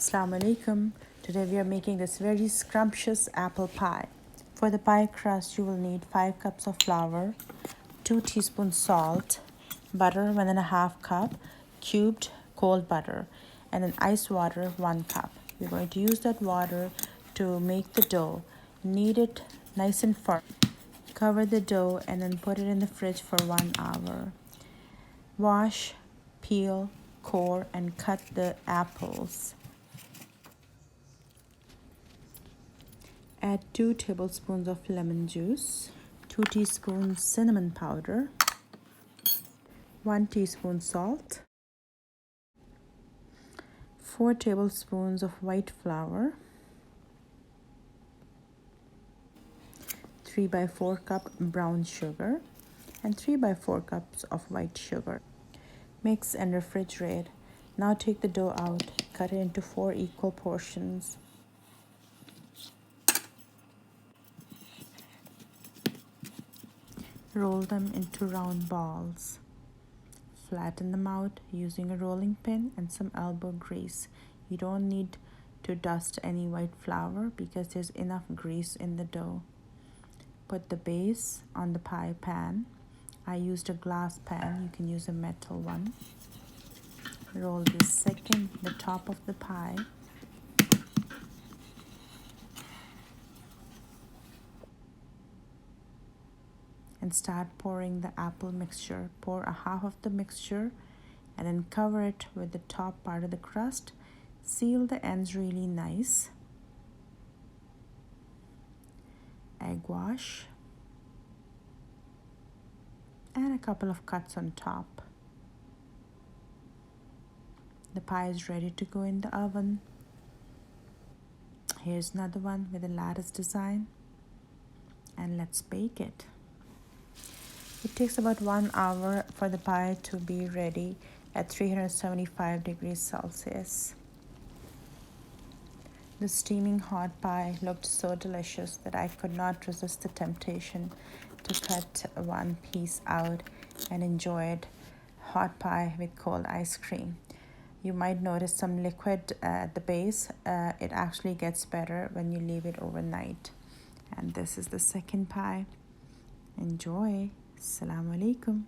Assalamu alaikum. Today we are making this very scrumptious apple pie. For the pie crust, you will need 5 cups of flour, 2 teaspoons salt, butter 1.5 cup, cubed cold butter, and then ice water 1 cup. We're going to use that water to make the dough. Knead it nice and firm. Cover the dough and then put it in the fridge for 1 hour. Wash, peel, core, and cut the apples. Add 2 tablespoons of lemon juice, 2 teaspoons cinnamon powder, 1 teaspoon salt, 4 tablespoons of white flour, 3/4 cup brown sugar, and 3/4 cups of white sugar. Mix and refrigerate. Now take the dough out, cut it into 4 equal portions. Roll them into round balls. Flatten them out using a rolling pin and some elbow grease. You don't need to dust any white flour because there's enough grease in the dough. Put the base on the pie pan. I used a glass pan, you can use a metal one. Roll the top of the pie. And start pouring the apple mixture. Pour a half of the mixture and then cover it with the top part of the crust. Seal the ends really nice. Egg wash. And a couple of cuts on top. The pie is ready to go in the oven. Here's another one with a lattice design. And let's bake it. It takes about 1 hour for the pie to be ready at 375 degrees Celsius. The steaming hot pie looked so delicious that I could not resist the temptation to cut one piece out and enjoy it. Hot pie with cold ice cream. You might notice some liquid at the base. It actually gets better when you leave it overnight. And this is the second pie. Enjoy. Assalamu alaikum.